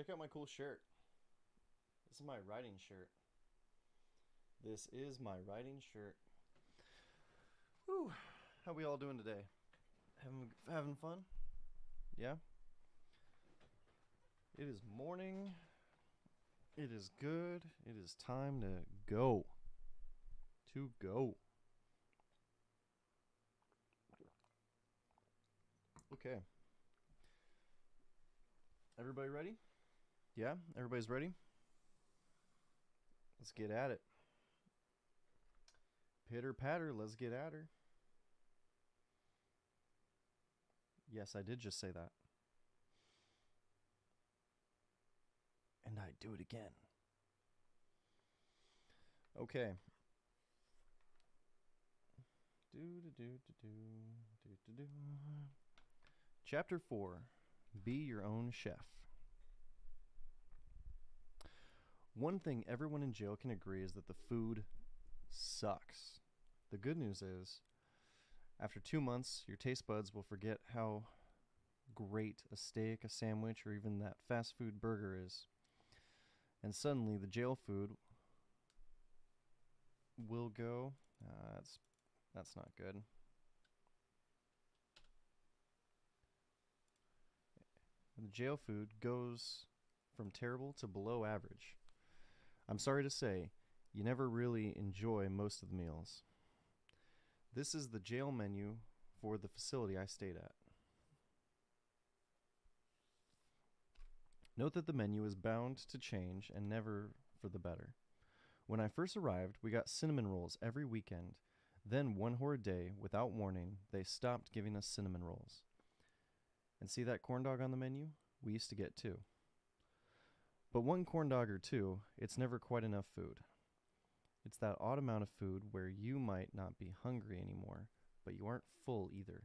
check out my cool shirt. This is my writing shirt. This is my writing shirt. Whew. How we all doing today? Having fun? Yeah? It is morning. It is good. It is time to go. To go. Okay. Everybody ready? Yeah? Everybody's ready? Let's get at it. Pitter patter, let's get at her. Yes, I did just say that. And I do it again. Okay. Chapter 4. Be your own chef. One thing everyone in jail can agree is that the food sucks. The good news is, after 2 months, your taste buds will forget how great a steak, a sandwich, or even that fast food burger is. And suddenly the jail food will go. That's not good. The jail food goes from terrible to below average. I'm sorry to say, you never really enjoy most of the meals. This is the jail menu for the facility I stayed at. Note that the menu is bound to change and never for the better. When I first arrived, we got cinnamon rolls every weekend. Then one horrid day, without warning, they stopped giving us cinnamon rolls. And see that corn dog on the menu? We used to get 2. But one corn dog or 2, it's never quite enough food. It's that odd amount of food where you might not be hungry anymore, but you aren't full either.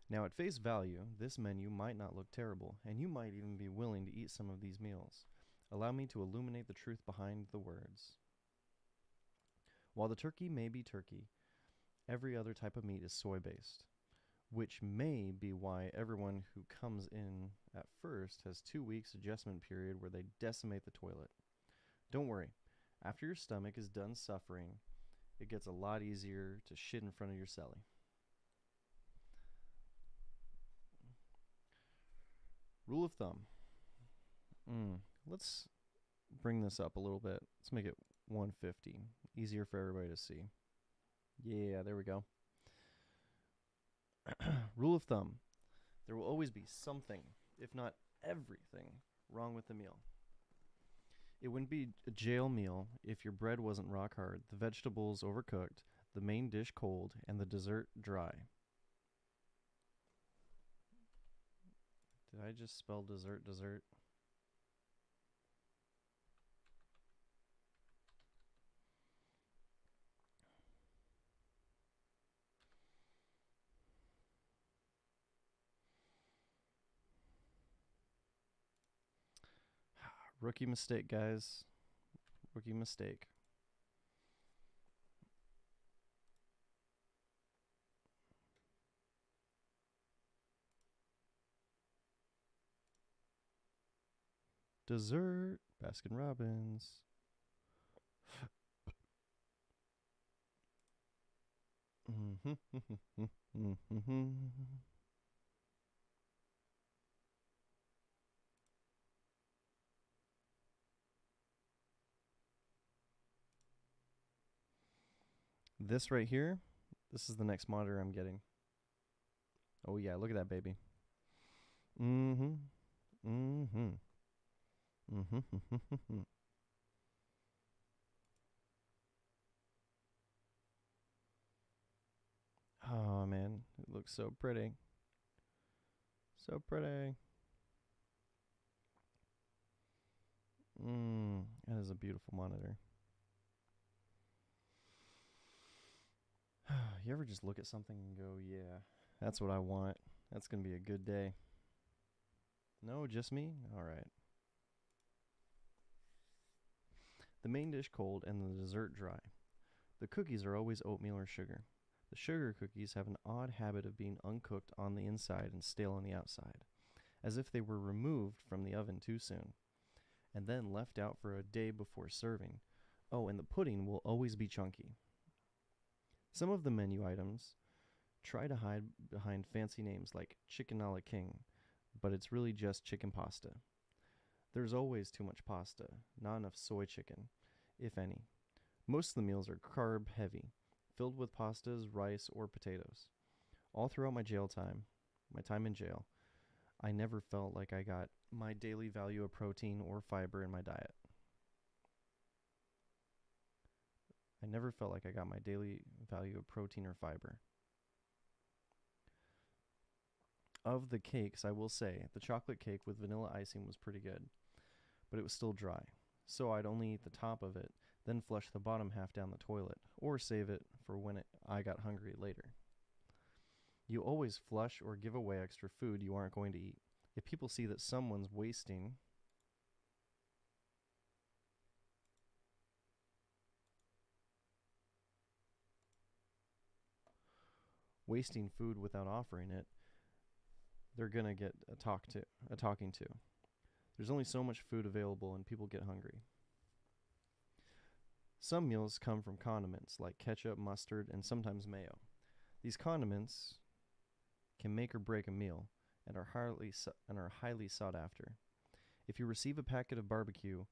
Now, at face value, this menu might not look terrible, and you might even be willing to eat some of these meals. Allow me to illuminate the truth behind the words. While the turkey may be turkey, every other type of meat is soy-based, which may be why everyone who comes in at first has 2 weeks adjustment period where they decimate the toilet. Don't worry, after your stomach is done suffering, it gets a lot easier to shit in front of your celly. Rule of thumb. Let's bring this up a little bit. Let's make it 150. Easier for everybody to see. Yeah, there we go. Rule of thumb. There will always be something, if not everything, wrong with the meal. It wouldn't be a jail meal if your bread wasn't rock hard, the vegetables overcooked, the main dish cold, and the dessert dry. Did I just spell dessert? Rookie mistake, guys. Rookie mistake. Dessert. Baskin Robbins. This right here, this is the next monitor I'm getting. Oh yeah, look at that baby. Oh man, it looks so pretty. So pretty. That is a beautiful monitor. You ever just look at something and go, yeah, that's what I want. That's going to be a good day. No, just me? All right. The main dish cold and the dessert dry. The cookies are always oatmeal or sugar. The sugar cookies have an odd habit of being uncooked on the inside and stale on the outside. as if they were removed from the oven too soon, and then left out for a day before serving. Oh, and the pudding will always be chunky. Some of the menu items try to hide behind fancy names like chicken a la king, but it's really just chicken pasta. There's always too much pasta, not enough soy chicken, if any. Most of the meals are carb heavy, filled with pastas, rice, or potatoes. All throughout my time in jail, I never felt like I got my daily value of protein or fiber in my diet. I never felt like I got my daily value of protein or fiber. Of the cakes, I will say, the chocolate cake with vanilla icing was pretty good, but it was still dry. So I'd only eat the top of it, then flush the bottom half down the toilet, or save it for when I got hungry later. You always flush or give away extra food you aren't going to eat. If people see that someone's wasting food without offering it, they're going to get a talking to. There's only so much food available and people get hungry. Some meals come from condiments like ketchup, mustard, and sometimes mayo. These condiments can make or break a meal and are highly sought after. If you receive a packet of barbecue,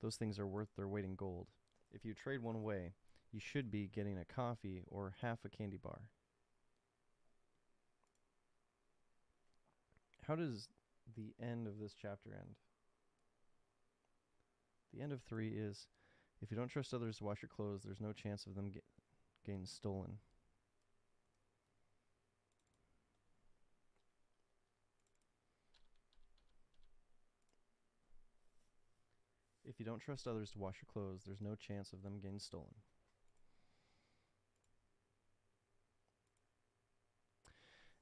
those things are worth their weight in gold. If you trade one away, you should be getting a coffee or half a candy bar. How does the end of this chapter end? The end of 3 is, if you don't trust others to wash your clothes, there's no chance of them getting stolen. If you don't trust others to wash your clothes, there's no chance of them getting stolen.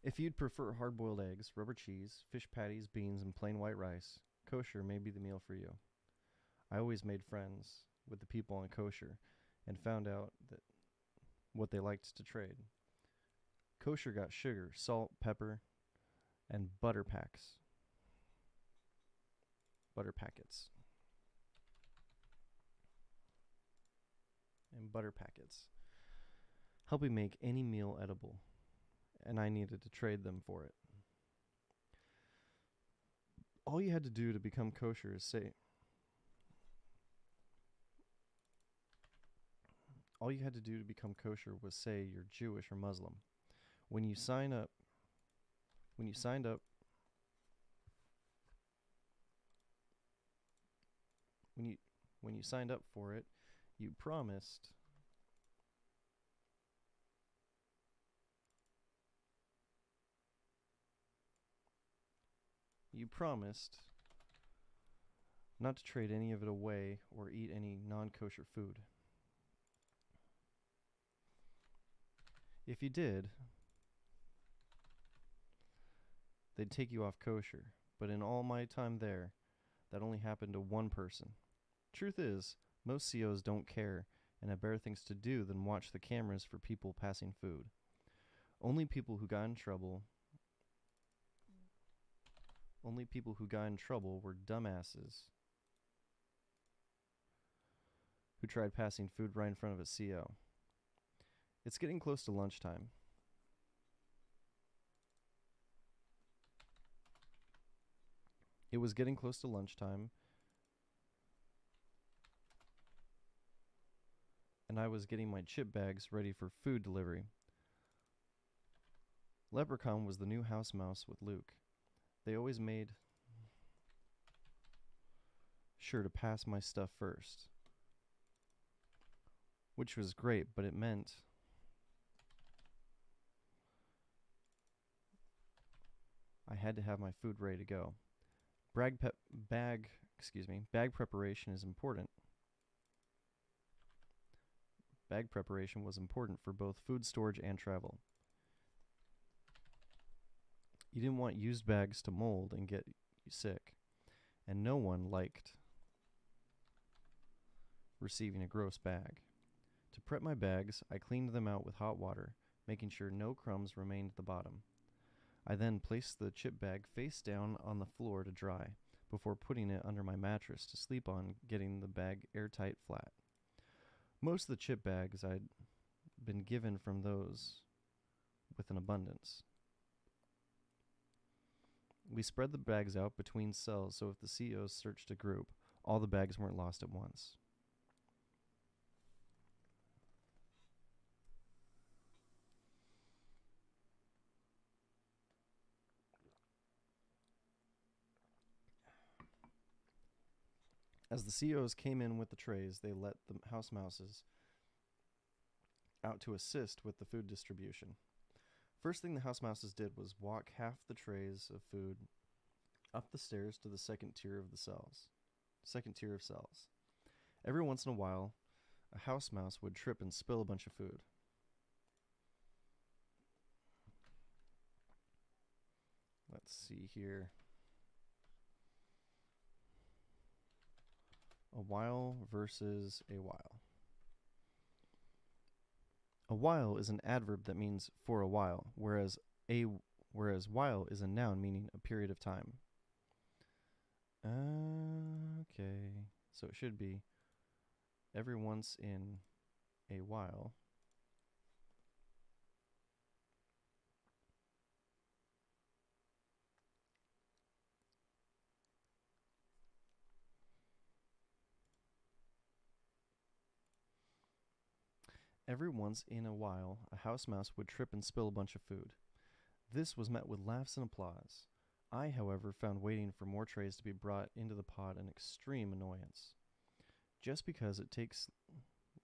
If you'd prefer hard-boiled eggs, rubber cheese, fish patties, beans, and plain white rice, kosher may be the meal for you. I always made friends with the people on kosher and found out that what they liked to trade. Kosher got sugar, salt, pepper, and butter packets. Helping make any meal edible, and I needed to trade them for it. All you had to do to become kosher was say you're Jewish or Muslim. When you signed up for it, you promised not to trade any of it away or eat any non-kosher food. If you did, they'd take you off kosher. But in all my time there, that only happened to one person. Truth is, most COs don't care and have better things to do than watch the cameras for people passing food. Only people who got in trouble were dumbasses who tried passing food right in front of a CO. It's getting close to lunchtime. It was getting close to lunchtime, and I was getting my chip bags ready for food delivery. Leprechaun was the new house mouse with Luke. They always made sure to pass my stuff first, which was great, but it meant I had to have my food ready to go. Bag preparation is important. Bag preparation was important for both food storage and travel. You didn't want used bags to mold and get you sick, and no one liked receiving a gross bag. To prep my bags, I cleaned them out with hot water, making sure no crumbs remained at the bottom. I then placed the chip bag face down on the floor to dry, before putting it under my mattress to sleep on, getting the bag airtight flat. Most of the chip bags I'd been given from those with an abundance. We spread the bags out between cells so if the CEOs searched a group, all the bags weren't lost at once. As the CEOs came in with the trays, they let the house mouses out to assist with the food distribution. First thing the house mouses did was walk half the trays of food up the stairs to the second tier of cells. Every once in a while, a house mouse would trip and spill a bunch of food. Let's see here. A while versus a while. A while is an adverb that means for a while, whereas while is a noun meaning a period of time. Okay, so it should be every once in a while. Every once in a while, a house mouse would trip and spill a bunch of food. This was met with laughs and applause. I, however, found waiting for more trays to be brought into the pod an extreme annoyance. Just because it takes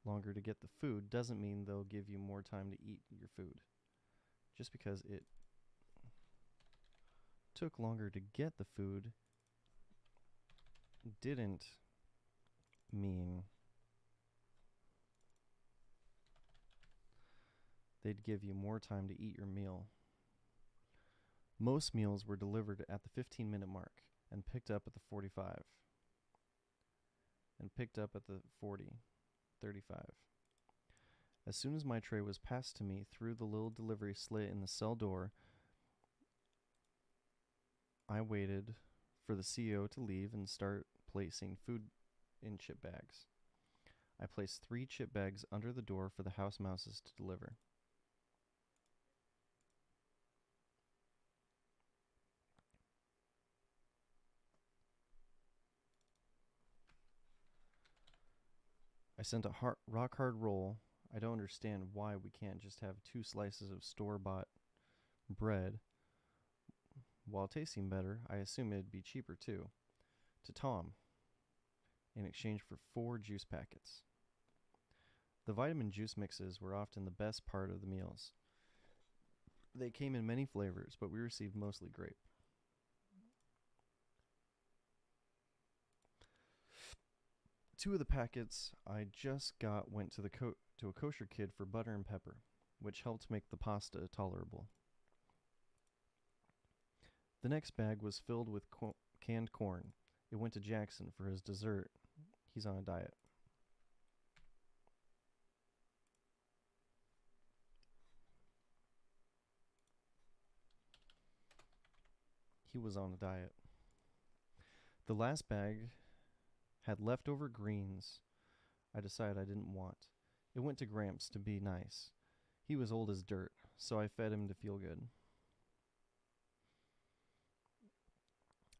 longer to get the food doesn't mean they'll give you more time to eat your food. Just because it took longer to get the food didn't mean they'd give you more time to eat your meal. Most meals were delivered at the 15-minute mark and picked up at the 45. And picked up at the 40, 35. As soon as my tray was passed to me through the little delivery slit in the cell door, I waited for the CEO to leave and start placing food in chip bags. I placed 3 chip bags under the door for the house mouses to deliver. I sent a rock-hard roll. I don't understand why we can't just have 2 slices of store-bought bread. While tasting better, I assume it'd be cheaper too. To Tom, in exchange for 4 juice packets. The vitamin juice mixes were often the best part of the meals. They came in many flavors, but we received mostly grape. Two of the packets I just got went to a kosher kid for butter and pepper, which helped make the pasta tolerable. The next bag was filled with canned corn. It went to Jackson for his dessert. He's on a diet. He was on a diet. The last bag had leftover greens I decided I didn't want. It went to Gramps to be nice. He was old as dirt, so I fed him to feel good.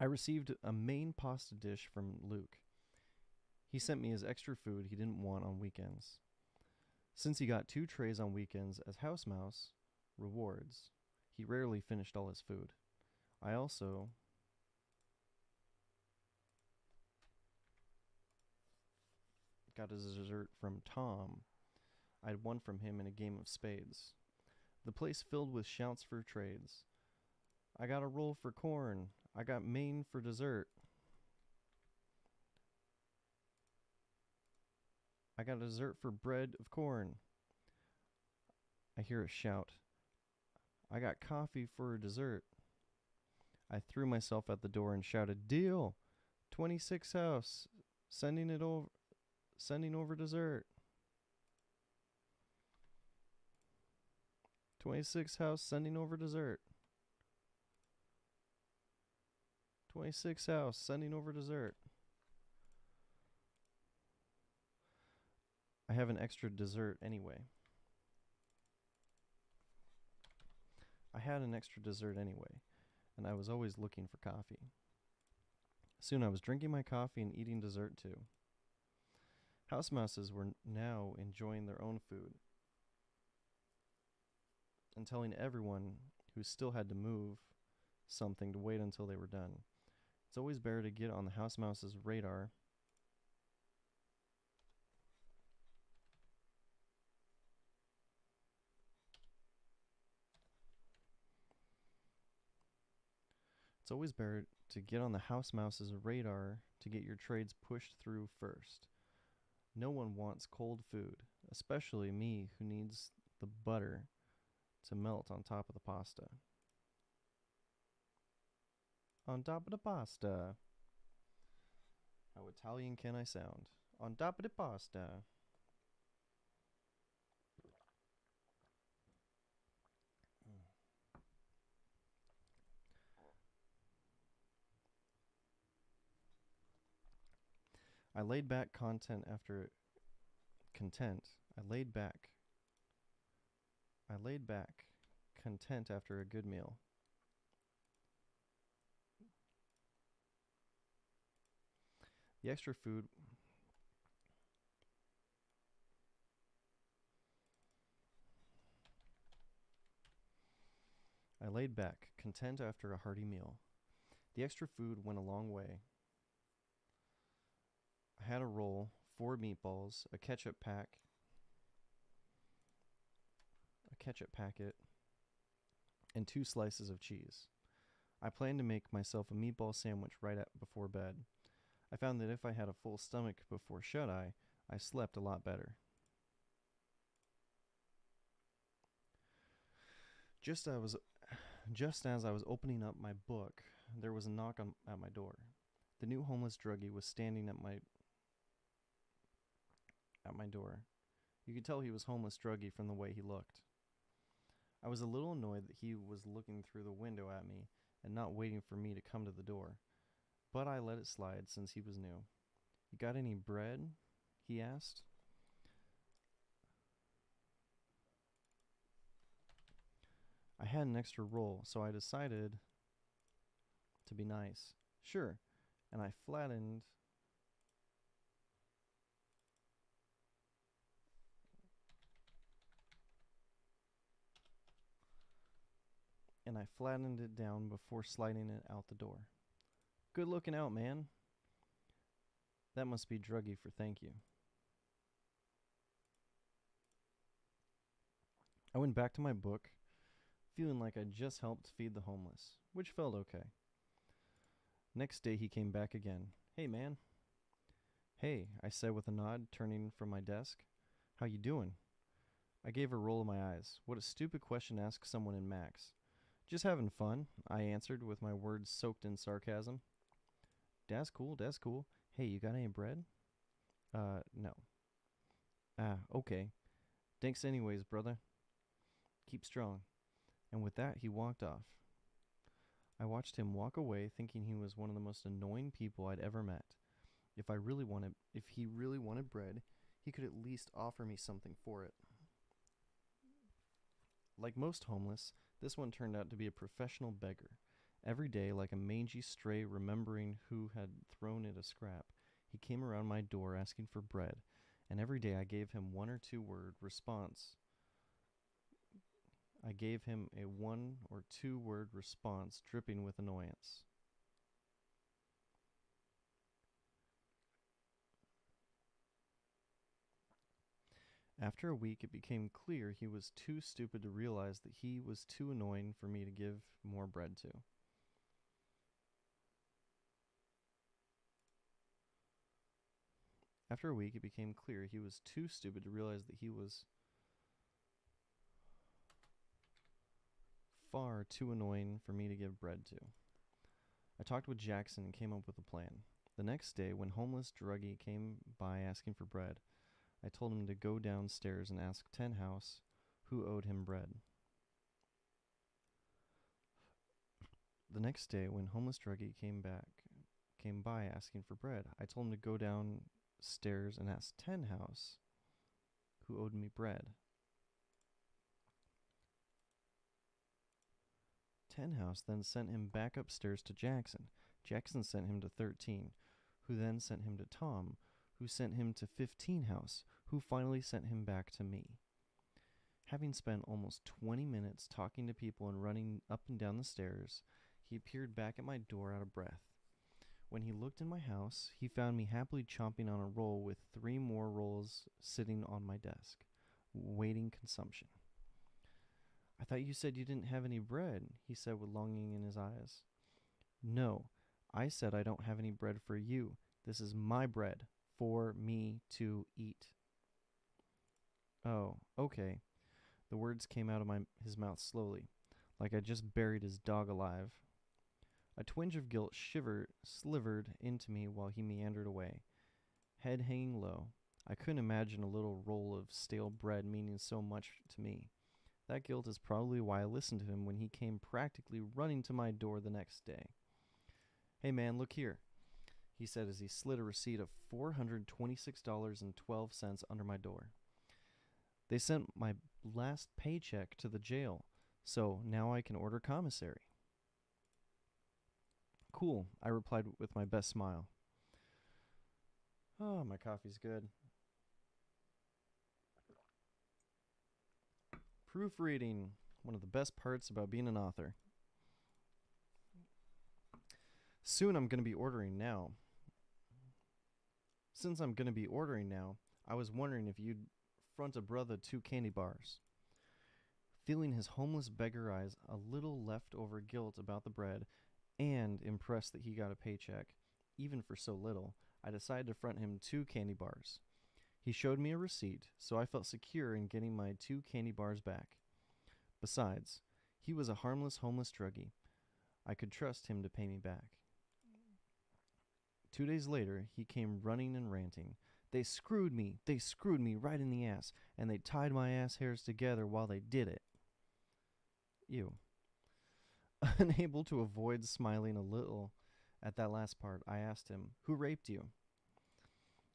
I received a main pasta dish from Luke. He sent me his extra food he didn't want on weekends. Since he got 2 trays on weekends as house mouse rewards, he rarely finished all his food. I also got a dessert from Tom. I'd won from him in a game of spades. The place filled with shouts for trades. I got a roll for corn. I got Maine for dessert. I got a dessert for bread of corn. I hear a shout. I got coffee for a dessert. I threw myself at the door and shouted, "Deal! 26 house, sending over dessert. 26 house, sending over dessert." 26 house, sending over dessert. I have an extra dessert anyway. I had an extra dessert anyway, and I was always looking for coffee. Soon I was drinking my coffee and eating dessert too. House mouses were now enjoying their own food and telling everyone who still had to move something to wait until they were done. It's always better to get on the house mouse's radar It's always better to get on the house mouse's radar to get your trades pushed through first. No one wants cold food, especially me who needs the butter to melt on top of the pasta. On top of the pasta. How Italian can I sound? On top of the pasta. I laid back content after content. I laid back content after a good meal. The extra food I laid back, content after a hearty meal. The extra food went a long way. I had a roll, 4 meatballs, a ketchup packet, and 2 slices of cheese. I planned to make myself a meatball sandwich right before bed. I found that if I had a full stomach before shut-eye, I slept a lot better. Just as I was opening up my book, there was a knock at my door. The new homeless druggie was standing at my door. You could tell he was homeless druggie from the way he looked. I was a little annoyed that he was looking through the window at me and not waiting for me to come to the door, but I let it slide since he was new. You got any bread? He asked. I had an extra roll, so I decided to be nice. Sure, and I flattened it down before sliding it out the door. Good looking out, man. That must be druggy for thank you. I went back to my book, feeling like I just helped feed the homeless, which felt okay. Next day he came back again. Hey, man. Hey, I said with a nod, turning from my desk. How you doing? I gave a roll of my eyes. What a stupid question to ask someone in Max. Just having fun, I answered with my words soaked in sarcasm. That's cool. Hey, you got any bread? No. Ah, okay. Thanks anyways, brother. Keep strong. And with that, he walked off. I watched him walk away, thinking he was one of the most annoying people I'd ever met. If he really wanted bread, he could at least offer me something for it. Like most homeless, this one turned out to be a professional beggar. Every day, like a mangy stray remembering who had thrown it a scrap, he came around my door asking for bread, and every day I gave him 1 or 2 word response. I gave him a 1 or 2 word response dripping with annoyance. After a week, it became clear he was too stupid to realize that he was too annoying for me to give more bread to. After a week, it became clear he was too stupid to realize that he was far too annoying for me to give bread to. I talked with Jackson and came up with a plan. The next day, when homeless druggie came by asking for bread, I told him to go downstairs and ask Tenhouse who owed him bread. The next day, when homeless druggie came by asking for bread, I told him to go downstairs and ask Tenhouse, who owed me bread. Tenhouse then sent him back upstairs to Jackson. Jackson sent him to 13, who then sent him to Tom, who sent him to 15 House, who finally sent him back to me. Having spent almost 20 minutes talking to people and running up and down the stairs, he appeared back at my door out of breath. When he looked in my house, he found me happily chomping on a roll with 3 more rolls sitting on my desk, waiting consumption. I thought you said you didn't have any bread, he said with longing in his eyes. No, I said I don't have any bread for you. This is my bread, for me to eat. Oh, okay. The words came out of his mouth slowly, like I just buried his dog alive. A twinge of guilt slivered into me while he meandered away, head hanging low. I couldn't imagine a little roll of stale bread meaning so much to me. That guilt is probably why I listened to him when he came practically running to my door the next day. Hey man, look here, he said as he slid a receipt of $426.12 under my door. They sent my last paycheck to the jail, so now I can order commissary. Cool, I replied with my best smile. Oh, my coffee's good. Proofreading, one of the best parts about being an author. Since I'm going to be ordering now, I was wondering if you'd front a brother 2 candy bars. Feeling his homeless beggar eyes, a little leftover guilt about the bread, and impressed that he got a paycheck, even for so little, I decided to front him 2 candy bars. He showed me a receipt, so I felt secure in getting my 2 candy bars back. Besides, he was a harmless homeless druggie. I could trust him to pay me back. 2 days later, he came running and ranting. They screwed me right in the ass, and they tied my ass hairs together while they did it. Ew. Unable to avoid smiling a little at that last part, I asked him, who raped you?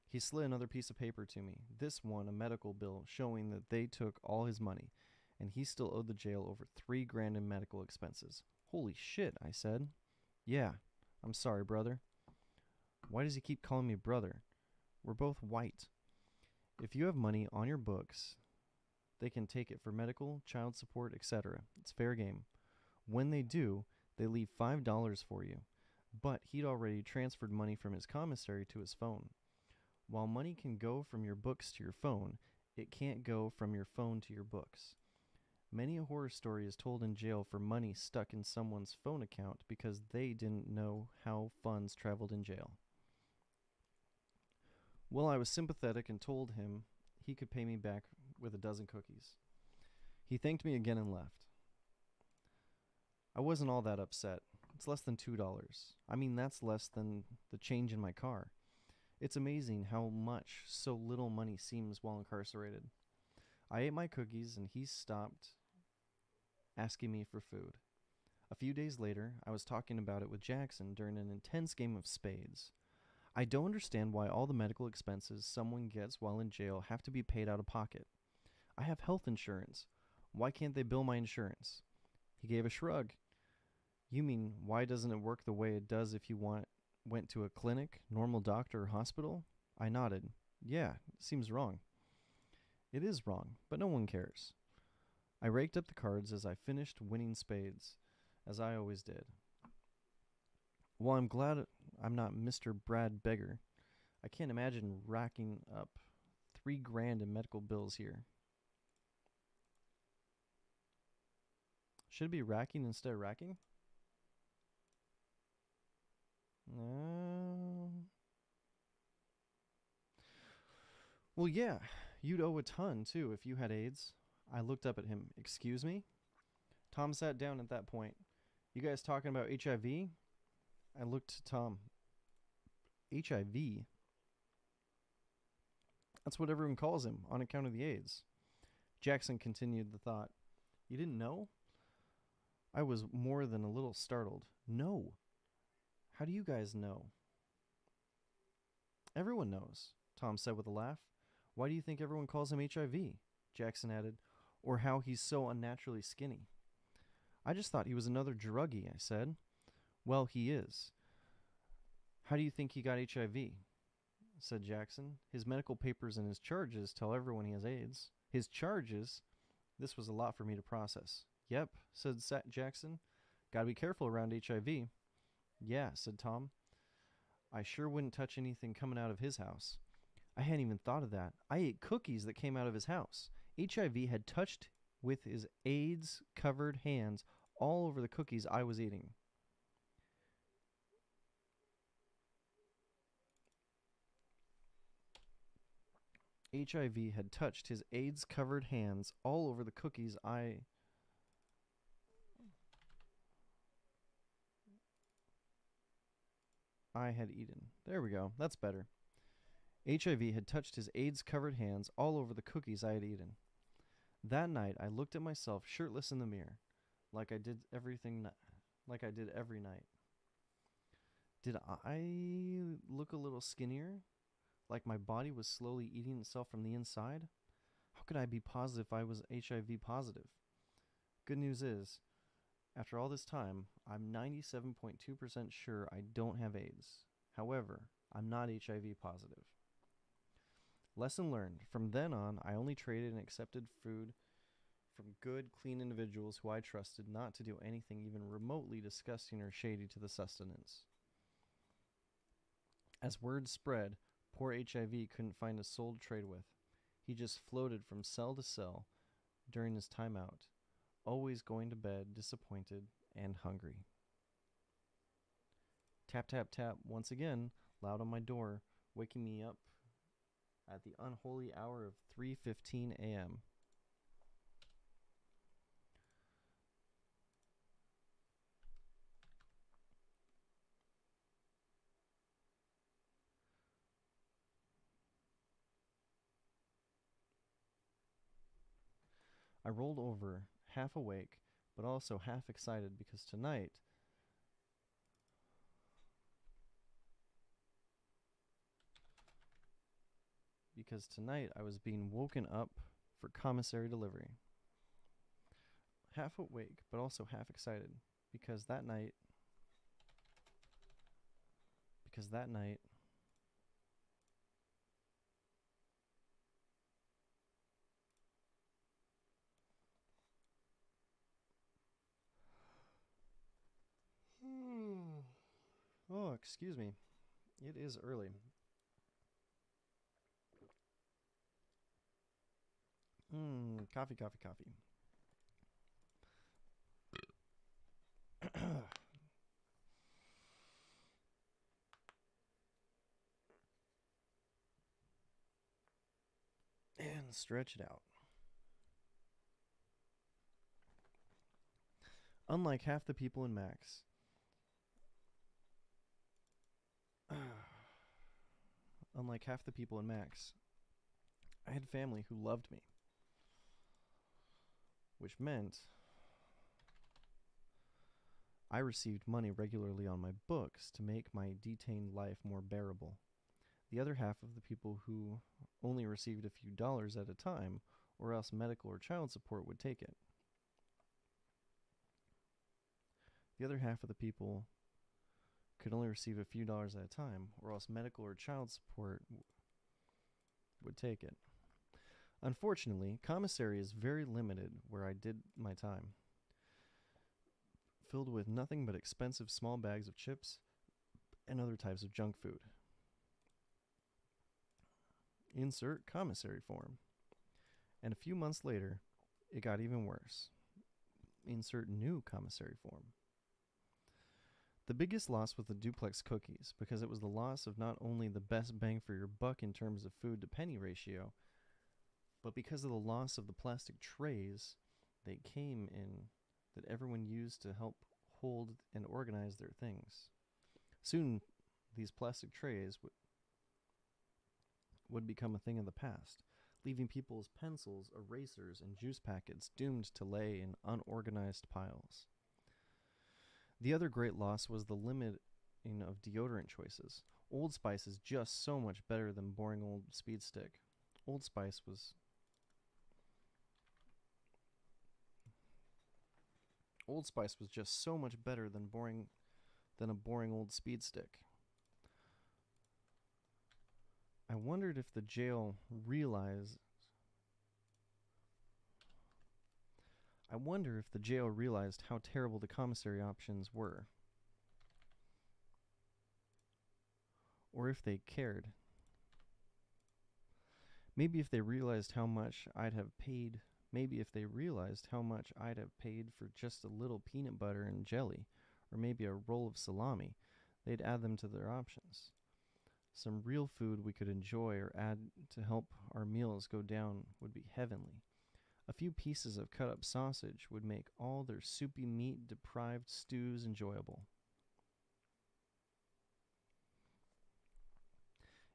He slid another piece of paper to me, this one a medical bill showing that they took all his money, and he still owed the jail over $3,000 in medical expenses. Holy shit, I said. Yeah, I'm sorry, brother. Why does he keep calling me brother? We're both white. If you have money on your books, they can take it for medical, child support, etc. It's fair game. When they do, they leave $5 for you. But he'd already transferred money from his commissary to his phone. While money can go from your books to your phone, it can't go from your phone to your books. Many a horror story is told in jail for money stuck in someone's phone account because they didn't know how funds traveled in jail. Well, I was sympathetic and told him he could pay me back with a dozen cookies. He thanked me again and left. I wasn't all that upset. It's less than $2. I mean, that's less than the change in my car. It's amazing how much so little money seems while incarcerated. I ate my cookies and he stopped asking me for food. A few days later, I was talking about it with Jackson during an intense game of spades. I don't understand why all the medical expenses someone gets while in jail have to be paid out of pocket. I have health insurance. Why can't they bill my insurance? He gave a shrug. You mean, why doesn't it work the way it does if you went to a clinic, normal doctor, or hospital? I nodded. Yeah, it seems wrong. It is wrong, but no one cares. I raked up the cards as I finished winning spades, as I always did. Well, I'm glad I'm not Mr. Brad Beggar. I can't imagine racking up $3,000 in medical bills here. Should it be racking instead of racking? Well, yeah, you'd owe a ton, too, if you had AIDS. I looked up at him. Excuse me? Tom sat down at that point. You guys talking about HIV? I looked to Tom. HIV? That's what everyone calls him, on account of the AIDS. Jackson continued the thought. You didn't know? I was more than a little startled. No. How do you guys know? Everyone knows, Tom said with a laugh. Why do you think everyone calls him HIV? Jackson added. Or how he's so unnaturally skinny. I just thought he was another druggie, I said. Well, he is. How do you think he got HIV? Said Jackson. His medical papers and his charges tell everyone he has AIDS. His charges? This was a lot for me to process. Yep, said Jackson. Gotta be careful around HIV. Yeah, said Tom. I sure wouldn't touch anything coming out of his house. I hadn't even thought of that. I ate cookies that came out of his house. HIV had touched with his AIDS-covered hands all over the cookies I was eating. HIV had touched his AIDS-covered hands all over the cookies I had eaten. There we go. That's better. HIV had touched his AIDS-covered hands all over the cookies I had eaten. That night, I looked at myself shirtless in the mirror, like I did every night. Did I look a little skinnier? Like my body was slowly eating itself from the inside? How could I be positive I was HIV positive? Good news is, after all this time, I'm 97.2% sure I don't have AIDS. However, I'm not HIV positive. Lesson learned. From then on, I only traded and accepted food from good, clean individuals who I trusted not to do anything even remotely disgusting or shady to the sustenance. As word spread, poor HIV couldn't find a soul to trade with. He just floated from cell to cell during his time out, always going to bed disappointed and hungry. Tap, tap, tap, once again, loud on my door, waking me up at the unholy hour of 3:15 a.m. I rolled over, half awake, but also half excited because tonight I was being woken up for commissary delivery. Half awake, but also half excited because that night oh, excuse me. It is early. Coffee. And stretch it out. Unlike half the people in Max, I had family who loved me, which meant I received money regularly on my books to make my detained life more bearable. The other half of the people who only received a few dollars at a time, or else medical or child support would take it. The other half of the people could only receive a few dollars at a time, or else medical or child support would take it. Unfortunately, commissary is very limited where I did my time, filled with nothing but expensive small bags of chips and other types of junk food. Insert commissary form. And a few months later, it got even worse. Insert new commissary form. The biggest loss was the duplex cookies, because it was the loss of not only the best bang for your buck in terms of food to penny ratio, but because of the loss of the plastic trays they came in that everyone used to help hold and organize their things. Soon, these plastic trays would become a thing of the past, leaving people's pencils, erasers, and juice packets doomed to lay in unorganized piles. The other great loss was the limiting of deodorant choices. Old Spice is just so much better than boring old Speed Stick. Old Spice was just so much better than a boring old Speed Stick. I wondered if the jail realized how terrible the commissary options were. Or if they cared. Maybe if they realized how much I'd have paid for just a little peanut butter and jelly, or maybe a roll of salami, they'd add them to their options. Some real food we could enjoy or add to help our meals go down would be heavenly. A few pieces of cut up sausage would make all their soupy meat deprived stews enjoyable.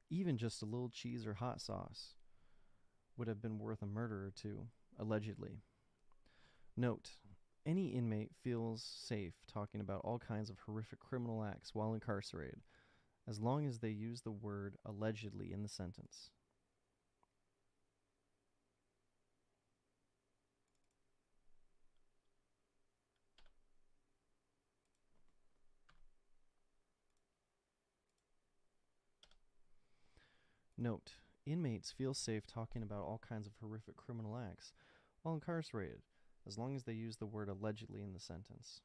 Even just a little cheese or hot sauce would have been worth a murder or two, allegedly. Note, any inmate feels safe talking about all kinds of horrific criminal acts while incarcerated, as long as they use the word allegedly in the sentence. Note, inmates feel safe talking about all kinds of horrific criminal acts while incarcerated, as long as they use the word allegedly in the sentence.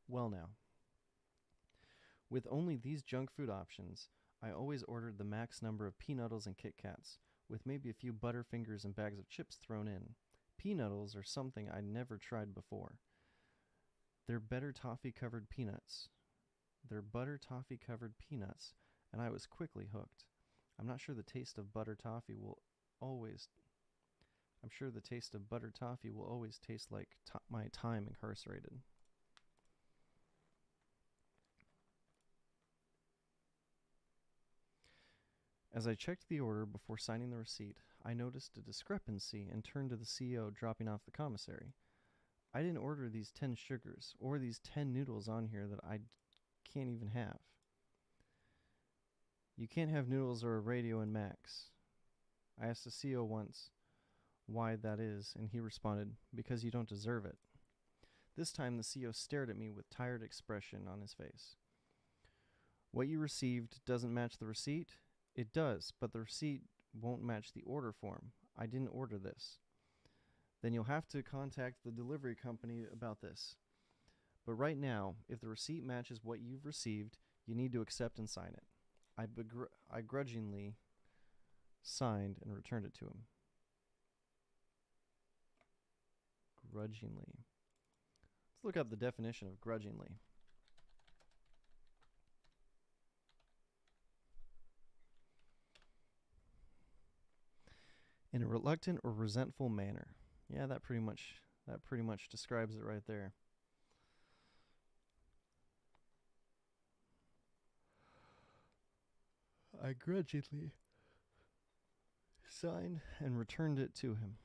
Well now, with only these junk food options, I always ordered the max number of Peanuttles and Kit Kats, with maybe a few Butterfingers and bags of chips thrown in. Peanuttles are something I'd never tried before. They're butter toffee-covered peanuts, and I was quickly hooked. I'm sure the taste of butter toffee will always taste like my time incarcerated. As I checked the order before signing the receipt, I noticed a discrepancy and turned to the CEO dropping off the commissary. I didn't order these 10 sugars or these 10 noodles on here that I can't even have. You can't have noodles or a radio and Max. I asked the CEO once why that is, and he responded, because you don't deserve it. This time the CEO stared at me with tired expression on his face. What you received doesn't match the receipt? It does, but the receipt won't match the order form. I didn't order this. Then you'll have to contact the delivery company about this. But right now, if the receipt matches what you've received, you need to accept and sign it. I grudgingly signed and returned it to him. Grudgingly. Let's look up the definition of grudgingly. In a reluctant or resentful manner. Yeah, that pretty much describes it right there. I grudgingly signed and returned it to him.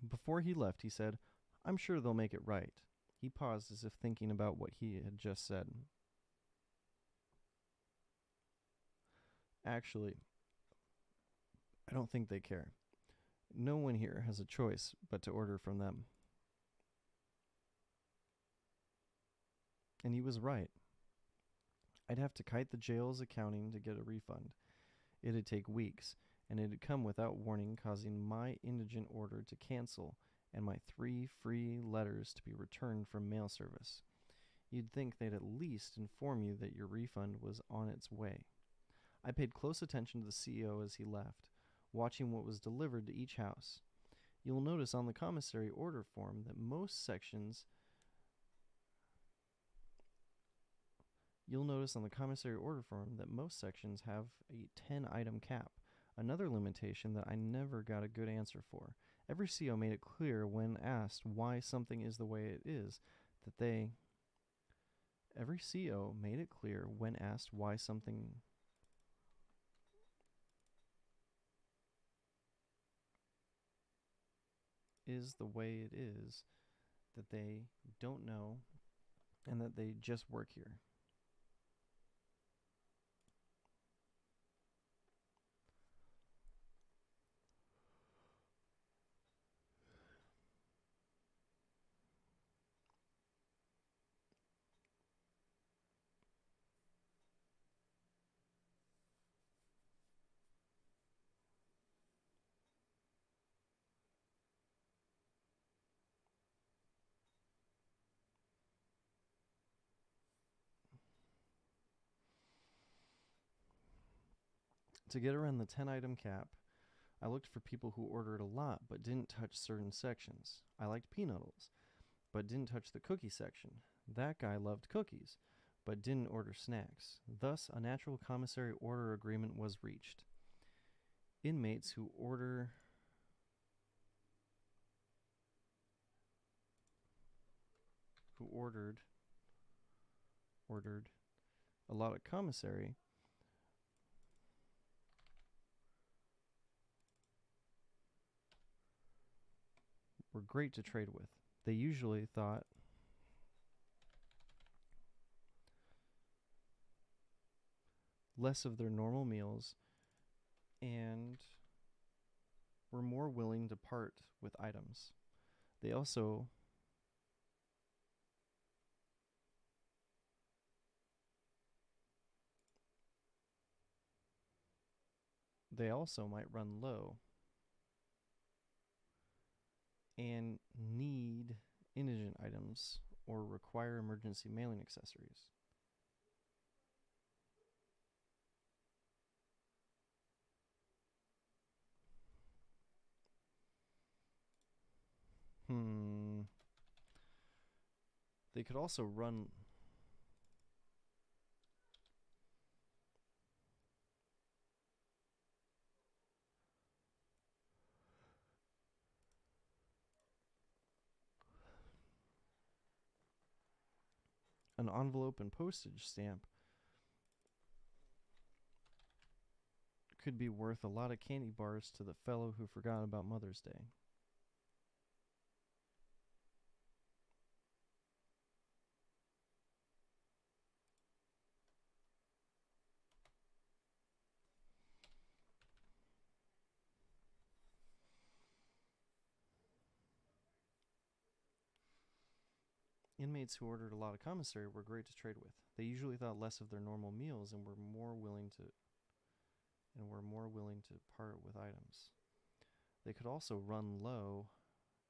Before he left, he said, "I'm sure they'll make it right." He paused as if thinking about what he had just said. Actually, I don't think they care. No one here has a choice but to order from them. And he was right. I'd have to kite the jail's accounting to get a refund. It'd take weeks, and it'd come without warning, causing my indigent order to cancel and my 3 free letters to be returned from mail service. You'd think they'd at least inform you that your refund was on its way. I paid close attention to the CEO as he left, watching what was delivered to each house. You'll notice on the commissary order form that most sections have a 10-item cap, another limitation that I never got a good answer for. Every CEO made it clear when asked why something is the way it is that they is the way it is, that they don't know, and that they just work here. To get around the 10-item cap, I looked for people who ordered a lot but didn't touch certain sections. I liked peanuts, but didn't touch the cookie section. That guy loved cookies, but didn't order snacks. Thus, a natural commissary order agreement was reached. Inmates who ordered a lot of commissary were great to trade with. They usually thought less of their normal meals and were more willing to part with items. They also might run low and need indigent items or require emergency mailing accessories. They could also run an envelope and postage stamp could be worth a lot of candy bars to the fellow who forgot about Mother's Day. Inmates who ordered a lot of commissary were great to trade with. They usually thought less of their normal meals and were more willing to part with items. They could also run low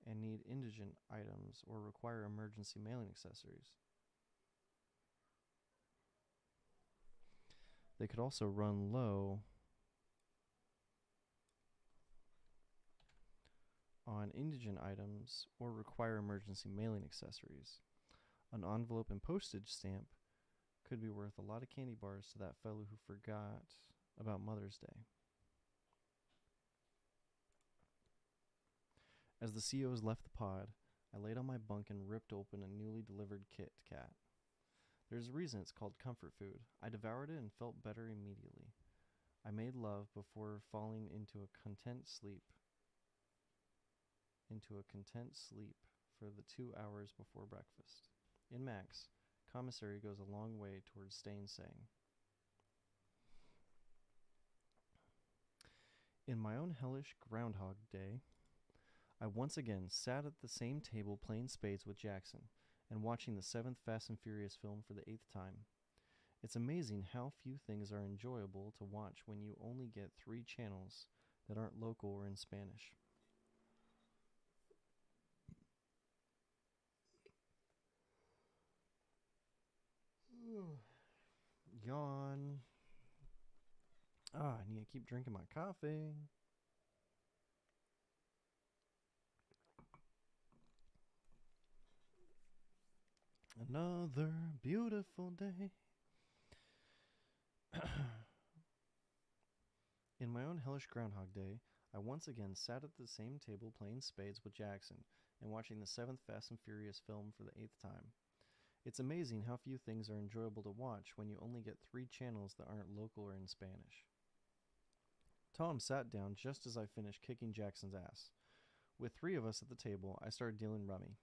and need indigent items or require emergency mailing accessories. They could also run low on indigent items or require emergency mailing accessories. An envelope and postage stamp could be worth a lot of candy bars to that fellow who forgot about Mother's Day. As the COs left the pod, I laid on my bunk and ripped open a newly delivered Kit Kat. There's a reason it's called comfort food. I devoured it and felt better immediately. I made love before falling into a content sleep for the 2 hours before breakfast. In Max, commissary goes a long way towards staying sane. In my own hellish Groundhog Day, I once again sat at the same table playing spades with Jackson and watching the 7th Fast and Furious film for the 8th time. It's amazing how few things are enjoyable to watch when you only get 3 channels that aren't local or in Spanish. Yawn. I need to keep drinking my coffee. Another beautiful day. In my own hellish Groundhog Day, I once again sat at the same table playing spades with Jackson and watching the 7th Fast and Furious film for the 8th time. It's amazing how few things are enjoyable to watch when you only get 3 channels that aren't local or in Spanish. Tom sat down just as I finished kicking Jackson's ass. With 3 of us at the table, I started dealing rummy.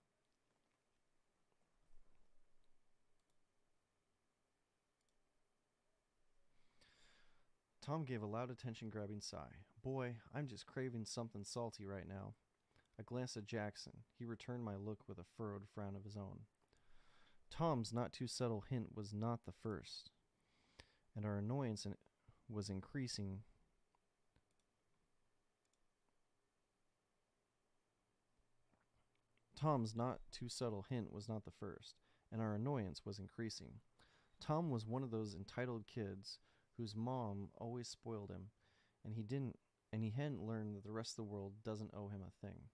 Tom gave a loud attention-grabbing sigh. Boy, I'm just craving something salty right now. I glanced at Jackson. He returned my look with a furrowed frown of his own. Tom's not-too-subtle hint was not the first, and our annoyance was increasing. Tom's not-too-subtle hint was not the first, and our annoyance was increasing. Tom was one of those entitled kids whose mom always spoiled him, and he hadn't learned that the rest of the world doesn't owe him a thing.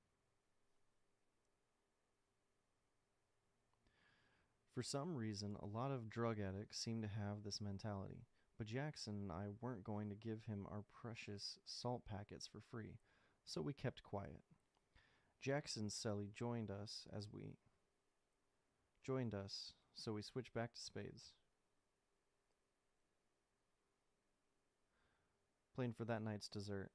For some reason, a lot of drug addicts seem to have this mentality, but Jackson and I weren't going to give him our precious salt packets for free, so we kept quiet. Jackson's celly joined us, so we switched back to spades. Playing for that night's dessert.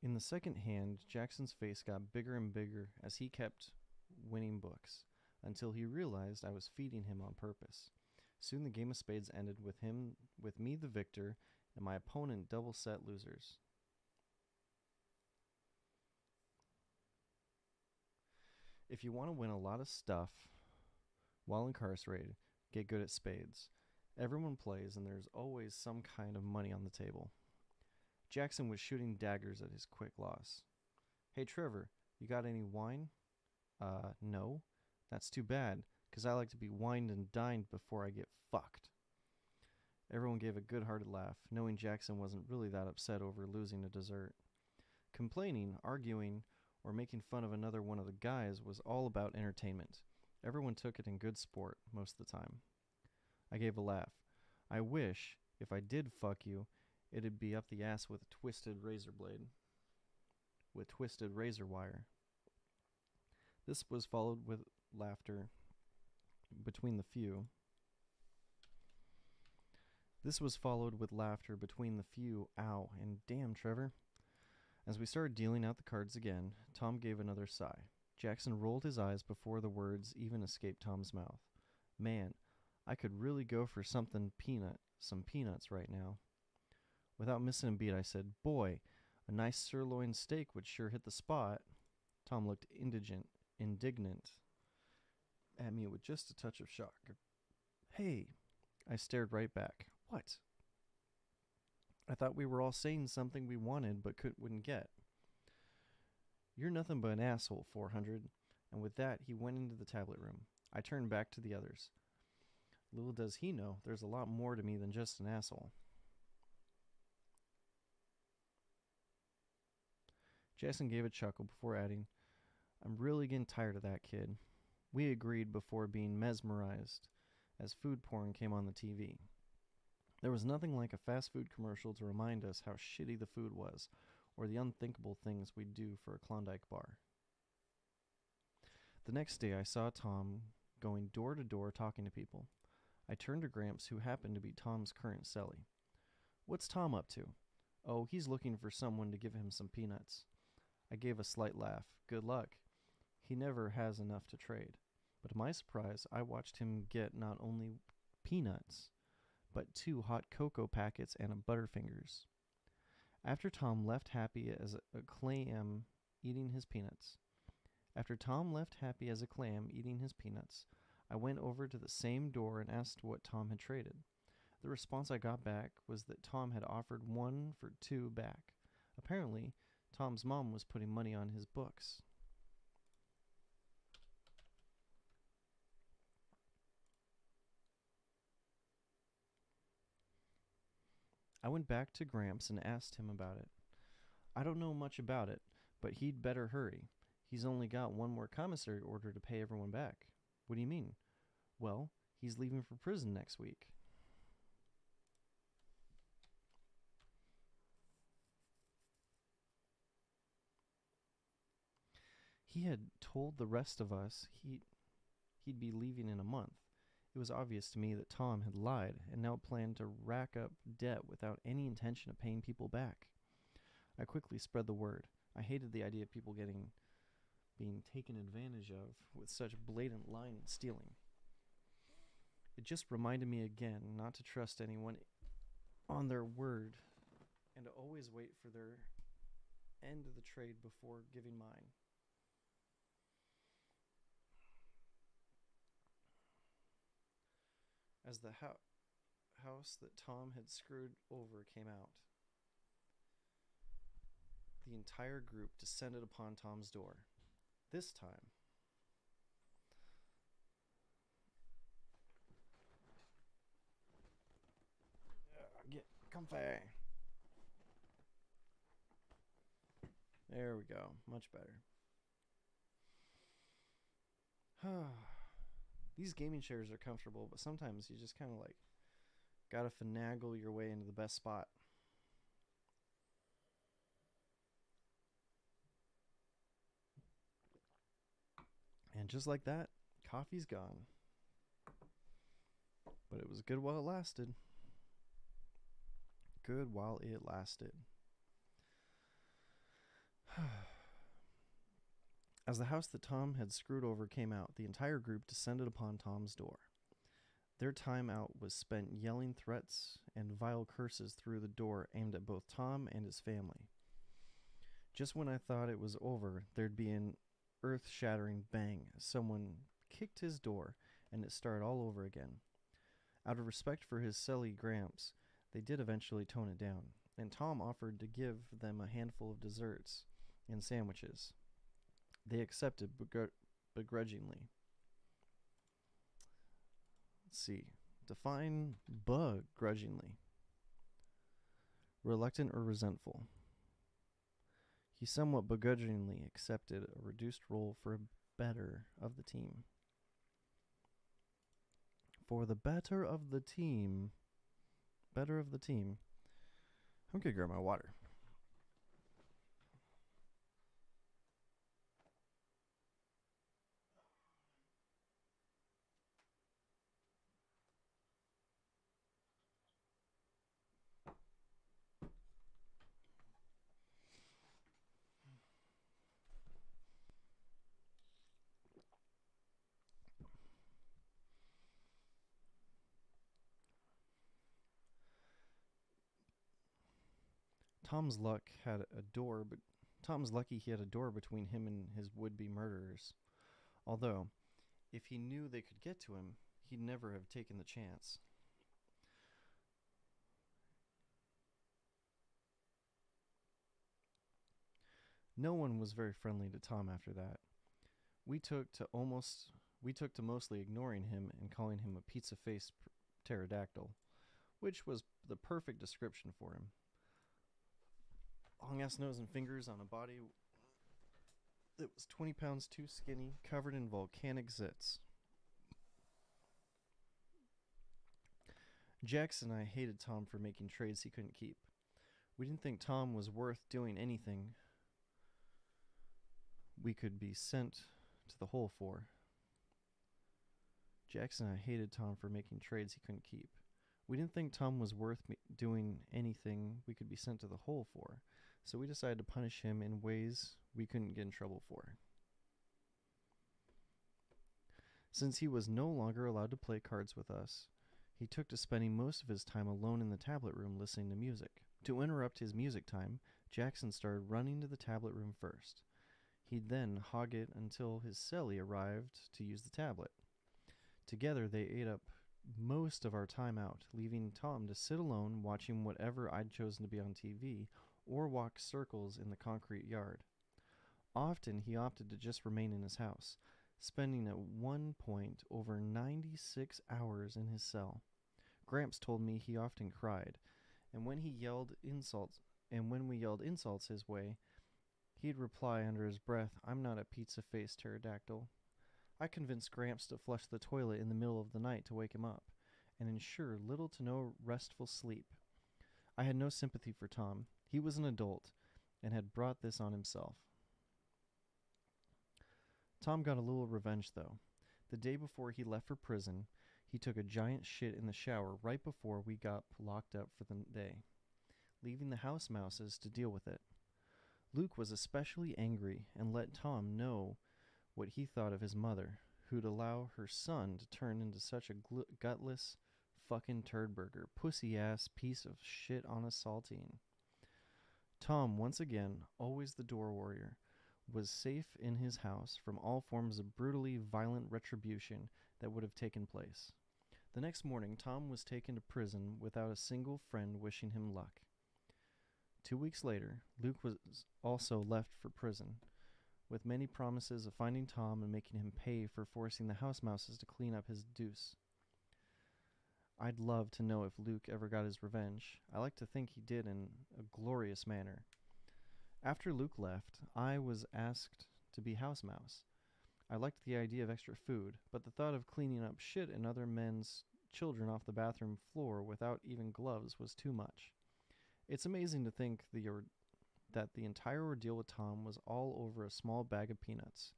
In the second hand, Jackson's face got bigger and bigger as he kept winning books, until he realized I was feeding him on purpose. Soon the game of spades ended with me the victor, and my opponent double set losers. If you want to win a lot of stuff while incarcerated, get good at spades. Everyone plays, and there's always some kind of money on the table. Jackson was shooting daggers at his quick loss. Hey, Trevor, you got any wine? No. That's too bad, 'cause I like to be wined and dined before I get fucked. Everyone gave a good-hearted laugh, knowing Jackson wasn't really that upset over losing a dessert. Complaining, arguing, or making fun of another one of the guys was all about entertainment. Everyone took it in good sport most of the time. I gave a laugh. I wish, if I did fuck you, it'd be up the ass with a twisted razor blade. With twisted razor wire. This was followed with laughter between the few. Ow, and damn, Trevor. As we started dealing out the cards again, Tom gave another sigh. Jackson rolled his eyes before the words even escaped Tom's mouth. Man, I could really go for some peanuts right now. Without missing a beat, I said, Boy, a nice sirloin steak would sure hit the spot. Tom looked indignant at me with just a touch of shock. Hey, I stared right back. What? I thought we were all saying something we wanted but wouldn't get. You're nothing but an asshole, 400. And with that, he went into the tablet room. I turned back to the others. Little does he know, there's a lot more to me than just an asshole. Jackson gave a chuckle before adding, I'm really getting tired of that kid. We agreed before being mesmerized as food porn came on the TV. There was nothing like a fast food commercial to remind us how shitty the food was, or the unthinkable things we'd do for a Klondike bar. The next day I saw Tom going door to door talking to people. I turned to Gramps, who happened to be Tom's current celly. What's Tom up to? Oh, he's looking for someone to give him some peanuts. I gave a slight laugh. Good luck. He never has enough to trade. But to my surprise, I watched him get not only peanuts, but 2 hot cocoa packets and a Butterfingers. After Tom left happy as a clam eating his peanuts, I went over to the same door and asked what Tom had traded. The response I got back was that Tom had offered 1 for 2 back. Apparently, Tom's mom was putting money on his books. I went back to Gramps and asked him about it. I don't know much about it, but he'd better hurry. He's only got 1 more commissary order to pay everyone back. What do you mean? Well, he's leaving for prison next week. He had told the rest of us he'd be leaving in a month. It was obvious to me that Tom had lied and now planned to rack up debt without any intention of paying people back. I quickly spread the word. I hated the idea of people being taken advantage of with such blatant lying and stealing. It just reminded me again not to trust anyone on their word and to always wait for their end of the trade before giving mine. As the house that Tom had screwed over came out, the entire group descended upon Tom's door. This time, get comfy. There we go. Much better. These gaming chairs are comfortable, but sometimes you just kind of like gotta finagle your way into the best spot. And just like that, coffee's gone. But it was good while it lasted. Good while it lasted. As the house that Tom had screwed over came out, the entire group descended upon Tom's door. Their time out was spent yelling threats and vile curses through the door aimed at both Tom and his family. Just when I thought it was over, there'd be an earth-shattering bang as someone kicked his door, and it started all over again. Out of respect for his silly Gramps, they did eventually tone it down, and Tom offered to give them a handful of desserts and sandwiches. They accepted begrudgingly. Let's see. Define begrudgingly. Reluctant or resentful. He somewhat begrudgingly accepted a reduced role for a better of the team. For the better of the team. Better of the team. I'm going to grab my water. Tom's lucky he had a door between him and his would-be murderers. Although, if he knew they could get to him, he'd never have taken the chance. No one was very friendly to Tom after that. We took to mostly ignoring him and calling him a pizza-faced pterodactyl, which was the perfect description for him. Long-ass nose and fingers on a body that was 20 pounds too skinny, covered in volcanic zits. Jax and I hated Tom for making trades he couldn't keep. We didn't think Tom was worth doing anything we could be sent to the hole for. Jax and I hated Tom for making trades he couldn't keep. We didn't think Tom was worth doing anything we could be sent to the hole for, so we decided to punish him in ways we couldn't get in trouble for. Since he was no longer allowed to play cards with us, he took to spending most of his time alone in the tablet room listening to music. To interrupt his music time, Jackson started running to the tablet room first. He'd then hog it until his celly arrived to use the tablet. Together they ate up most of our time out, leaving Tom to sit alone watching whatever I'd chosen to be on TV or walk circles in the concrete yard. Often he opted to just remain in his house, spending at one point over 96 hours in his cell. Gramps told me he often cried, and when we yelled insults his way, he'd reply under his breath, "I'm not a pizza-faced pterodactyl." I convinced Gramps to flush the toilet in the middle of the night to wake him up, and ensure little to no restful sleep. I had no sympathy for Tom. He was an adult, and had brought this on himself. Tom got a little revenge, though. The day before he left for prison, He took a giant shit in the shower right before we got locked up for the day, leaving the house mouses to deal with it. Luke was especially angry and let Tom know what he thought of his mother, who'd allow her son to turn into such a gutless fucking turdburger, pussy-ass piece of shit on a saltine. Tom, once again, always the door warrior, was safe in his house from all forms of brutally violent retribution that would have taken place. The next morning, Tom was taken to prison without a single friend wishing him luck. 2 weeks later, Luke was also left for prison, with many promises of finding Tom and making him pay for forcing the house mouses to clean up his deuce. I'd love to know if Luke ever got his revenge. I like to think he did in a glorious manner. After Luke left, I was asked to be house mouse. I liked the idea of extra food, but the thought of cleaning up shit and other men's children off the bathroom floor without even gloves was too much. It's amazing to think that the entire ordeal with Tom was all over a small bag of peanuts.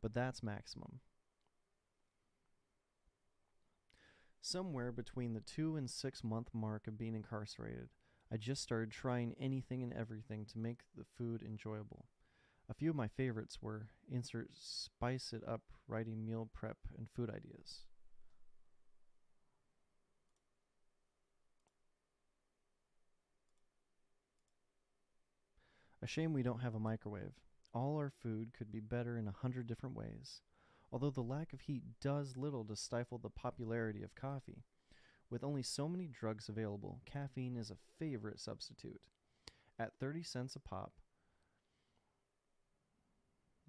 But that's maximum. Somewhere between the 2 and 6 month mark of being incarcerated, I just started trying anything and everything to make the food enjoyable. A few of my favorites were insert spice it up writing meal prep and food ideas. A shame we don't have a microwave. All our food could be better in 100 different ways, although the lack of heat does little to stifle the popularity of coffee. With only so many drugs available, caffeine is a favorite substitute. At 30 cents a pop,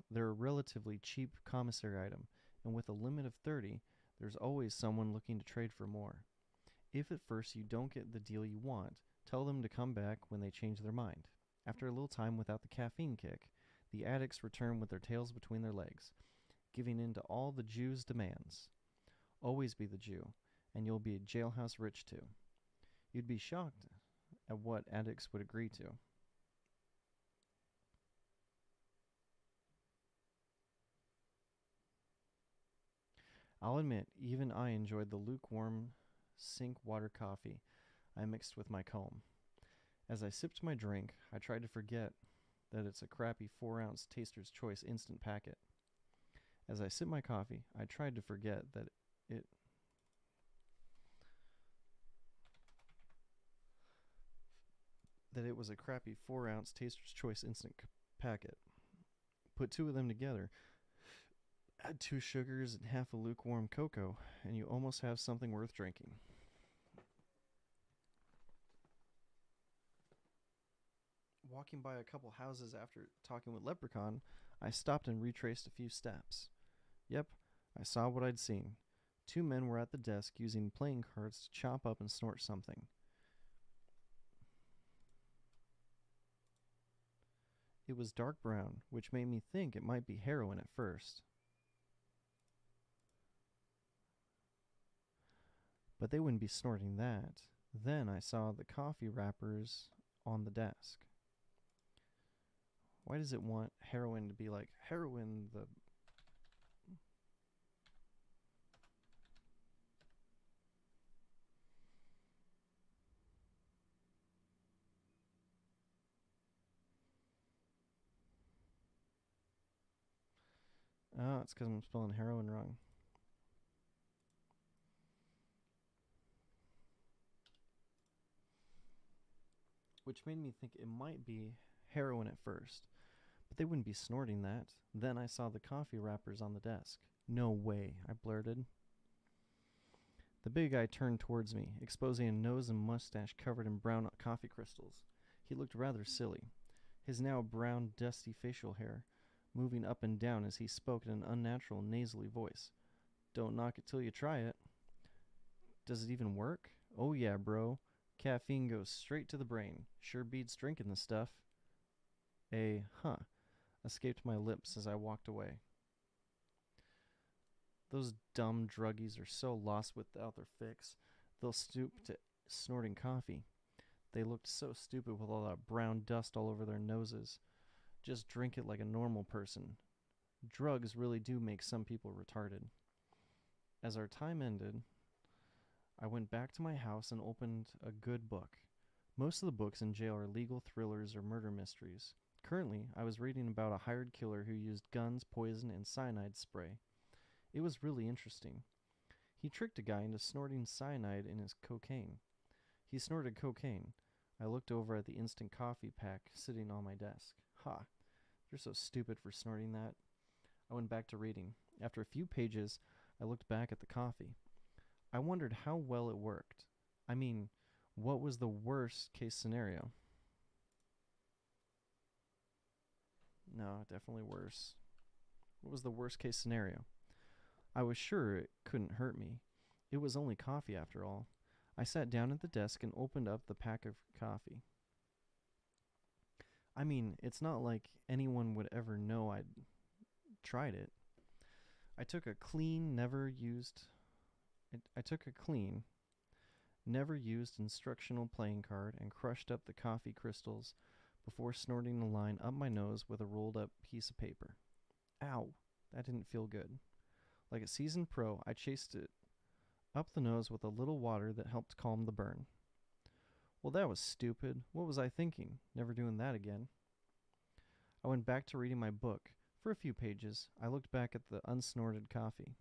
they're a relatively cheap commissary item, and with a limit of 30, there's always someone looking to trade for more. If at first you don't get the deal you want, tell them to come back when they change their mind. After a little time without the caffeine kick, the addicts return with their tails between their legs, giving in to all the Jew's demands. Always be the Jew, and you'll be jailhouse rich too. You'd be shocked at what addicts would agree to. I'll admit, even I enjoyed the lukewarm sink water coffee I mixed with my comb. As I sipped my drink, I tried to forget that it's a crappy 4-ounce Taster's Choice instant packet. As I sipped my coffee, I tried to forget that it was a crappy 4-ounce Taster's Choice instant packet. Put 2 of them together, add 2 sugars and half a lukewarm cocoa, and you almost have something worth drinking. Walking by a couple houses after talking with Leprechaun, I stopped and retraced a few steps. Yep, I saw what I'd seen. 2 men were at the desk using playing cards to chop up and snort something. It was dark brown, which made me think it might be heroin at first. But they wouldn't be snorting that. Then I saw the coffee wrappers on the desk. Why does it want heroin to be like heroin, the... Oh, it's because I'm spelling heroin wrong. Which made me think it might be heroin at first. But they wouldn't be snorting that. Then I saw the coffee wrappers on the desk. No way, I blurted. The big guy turned towards me, exposing a nose and mustache covered in brown coffee crystals. He looked rather silly, his now brown, dusty facial hair moving up and down as he spoke in an unnatural, nasally voice. Don't knock it till you try it. Does it even work? Oh yeah, bro. Caffeine goes straight to the brain. Sure beats drinking the stuff. Escaped my lips as I walked away. Those dumb druggies are so lost without their fix, they'll stoop to snorting coffee. They looked so stupid with all that brown dust all over their noses. Just drink it like a normal person. Drugs really do make some people retarded. As our time ended, I went back to my house and opened a good book. Most of the books in jail are legal thrillers or murder mysteries. Currently, I was reading about a hired killer who used guns, poison, and cyanide spray. It was really interesting. He tricked a guy into snorting cyanide in his cocaine. He snorted cocaine. I looked over at the instant coffee pack sitting on my desk. Ha! You're so stupid for snorting that. I went back to reading. After a few pages, I looked back at the coffee. I wondered how well it worked. I mean, what was the worst case scenario? No, definitely worse. What was the worst case scenario? I was sure it couldn't hurt me. It was only coffee after all. I sat down at the desk and opened up the pack of coffee. I mean, it's not like anyone would ever know I'd tried it. I took a clean, never used instructional playing card and crushed up the coffee crystals before snorting a line up my nose with a rolled up piece of paper. Ow, that didn't feel good. Like a seasoned pro, I chased it up the nose with a little water that helped calm the burn. Well, that was stupid. What was I thinking? Never doing that again. I went back to reading my book. For a few pages, I looked back at the unsnorted coffee.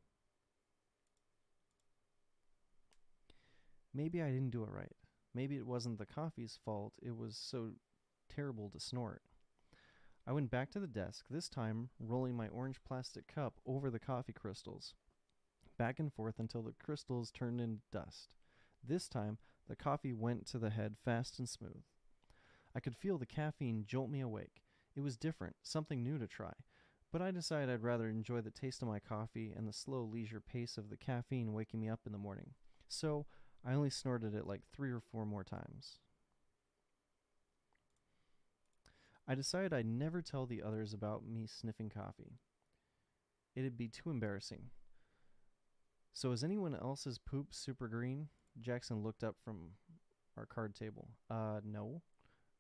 Maybe I didn't do it right. Maybe it wasn't the coffee's fault. It was so terrible to snort. I went back to the desk, this time rolling my orange plastic cup over the coffee crystals, back and forth until the crystals turned into dust. This time, the coffee went to the head fast and smooth. I could feel the caffeine jolt me awake. It was different, something new to try. But I decided I'd rather enjoy the taste of my coffee and the slow leisure pace of the caffeine waking me up in the morning. So, I only snorted it like 3 or 4 more times. I decided I'd never tell the others about me sniffing coffee. It'd be too embarrassing. So is anyone else's poop super green? Jackson looked up from our card table. No.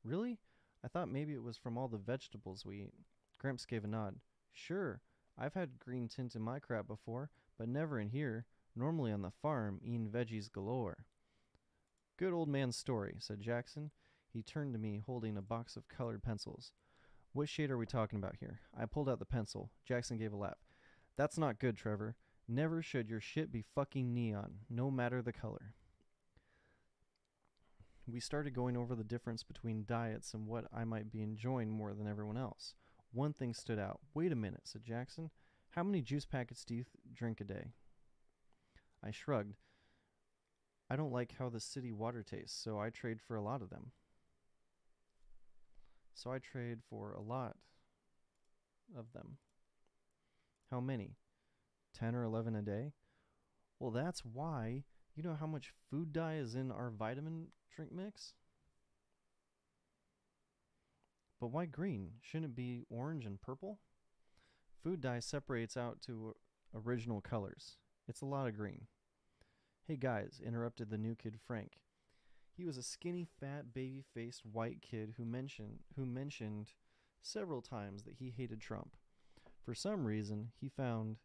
Really? I thought maybe it was from all the vegetables we eat. Gramps gave a nod. Sure, I've had green tint in my crap before, but never in here. Normally on the farm, eating veggies galore. Good old man's story, said Jackson. He turned to me, holding a box of colored pencils. What shade are we talking about here? I pulled out the pencil. Jackson gave a laugh. That's not good, Trevor. Never should your shit be fucking neon, no matter the color. We started going over the difference between diets and what I might be enjoying more than everyone else. One thing stood out. Wait a minute, said Jackson. How many juice packets do you drink a day? I shrugged. I don't like how the city water tastes, so I trade for a lot of them. How many? 10 or 11 a day? Well, that's why. You know how much food dye is in our vitamin drink mix? But why green? Shouldn't it be orange and purple? Food dye separates out to original colors. It's a lot of green. Hey guys, interrupted the new kid Frank. He was a skinny, fat, baby-faced white kid who mentioned several times that he hated Trump. For some reason, he found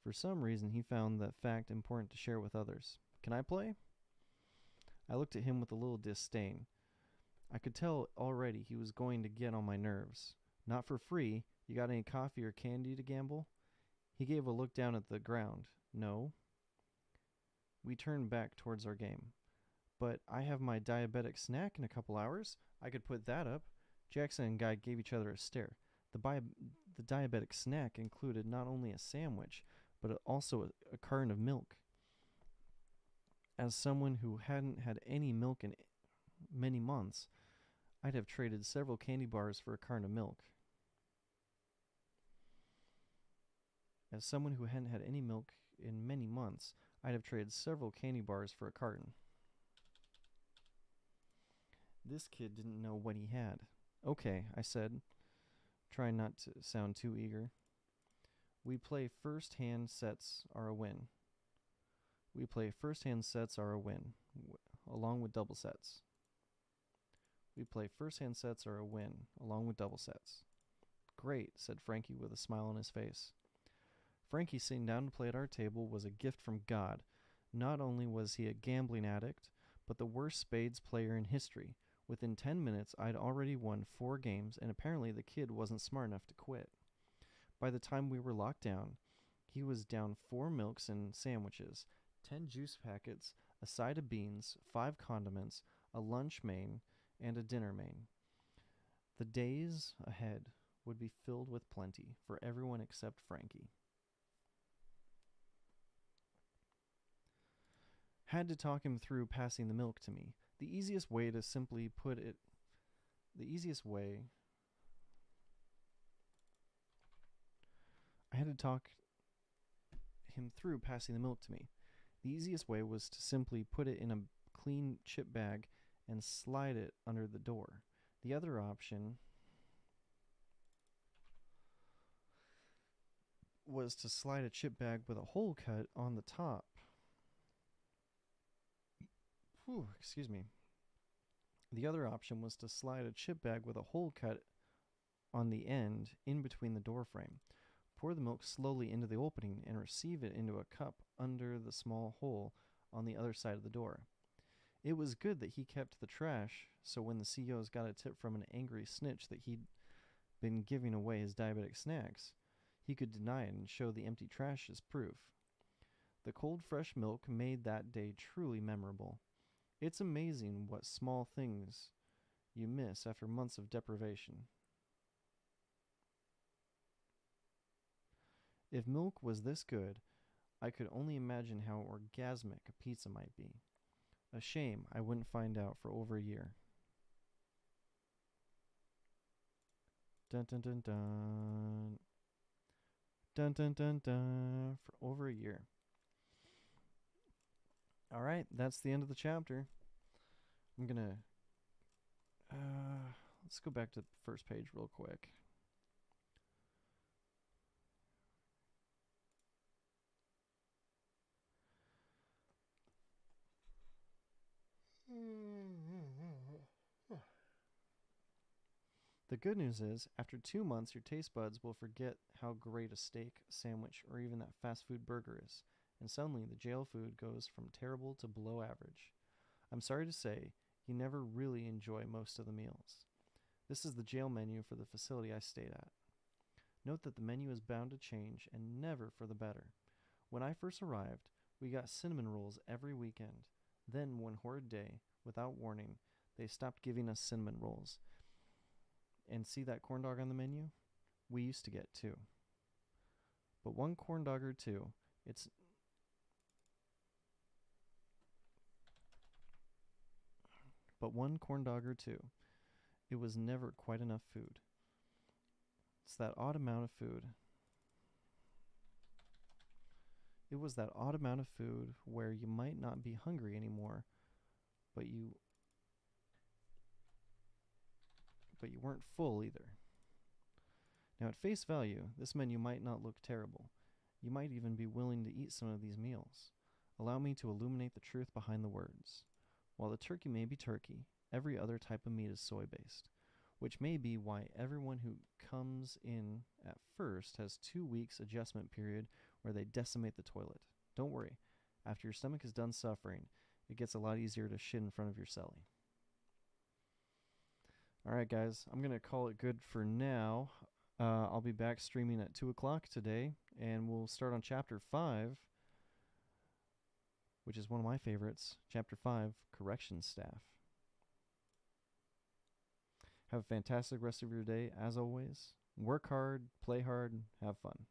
that fact important to share with others. Can I play? I looked at him with a little disdain. I could tell already he was going to get on my nerves. Not for free. You got any coffee or candy to gamble? He gave a look down at the ground. No. We turned back towards our game. But I have my diabetic snack in a couple hours. I could put that up. Jackson and Guy gave each other a stare. The diabetic snack included not only a sandwich, but also a carton of milk. As someone who hadn't had any milk in many months, I'd have traded several candy bars for a carton of milk. As someone who hadn't had any milk in many months, I'd have traded several candy bars for a carton. This kid didn't know what he had. Okay, I said, trying not to sound too eager. We play first-hand sets are a win. Along with double sets. Great, said Frankie with a smile on his face. Frankie sitting down to play at our table was a gift from God. Not only was he a gambling addict, but the worst spades player in history. Within 10 minutes, I'd already won 4 games, and apparently the kid wasn't smart enough to quit. By the time we were locked down, he was down 4 milks and sandwiches, 10 juice packets, a side of beans, 5 condiments, a lunch main, and a dinner main. The days ahead would be filled with plenty for everyone except Frankie. Had to talk him through passing the milk to me. The easiest way to simply put it, I had to talk him through passing the milk to me. The easiest way was to simply put it in a clean chip bag and slide it under the door. The other option was to slide a chip bag with a hole cut on the top. Excuse me. The other option was to slide a chip bag with a hole cut on the end in between the door frame. Pour the milk slowly into the opening and receive it into a cup under the small hole on the other side of the door. It was good that he kept the trash, so when the CEOs got a tip from an angry snitch that he'd been giving away his diabetic snacks, he could deny it and show the empty trash as proof. The cold, fresh milk made that day truly memorable. It's amazing what small things you miss after months of deprivation. If milk was this good, I could only imagine how orgasmic a pizza might be. A shame I wouldn't find out for over a year. Dun dun dun dun. Dun dun dun dun. For over a year. Alright, that's the end of the chapter. I'm gonna... let's go back to the first page real quick. The good news is, after 2 months, your taste buds will forget how great a steak, sandwich, or even that fast food burger is, and suddenly the jail food goes from terrible to below average. I'm sorry to say, you never really enjoy most of the meals. This is the jail menu for the facility I stayed at. Note that the menu is bound to change and never for the better. When I first arrived, we got cinnamon rolls every weekend. Then, one horrid day, without warning, they stopped giving us cinnamon rolls. And see that corn dog on the menu? We used to get 2. But one corn dog or 2, it was never quite enough food. It's that odd amount of food. It was that odd amount of food where you might not be hungry anymore, but you weren't full either. Now, at face value, this menu might not look terrible. You might even be willing to eat some of these meals. Allow me to illuminate the truth behind the words. While the turkey may be turkey, every other type of meat is soy-based, which may be why everyone who comes in at first has 2 weeks adjustment period where they decimate the toilet. Don't worry, after your stomach is done suffering, it gets a lot easier to shit in front of your cellie. Alright guys, I'm going to call it good for now. I'll be back streaming at 2 o'clock today, and we'll start on Chapter 5, which is one of my favorites. Chapter 5, Correction Staff. Have a fantastic rest of your day, as always. Work hard, play hard, have fun.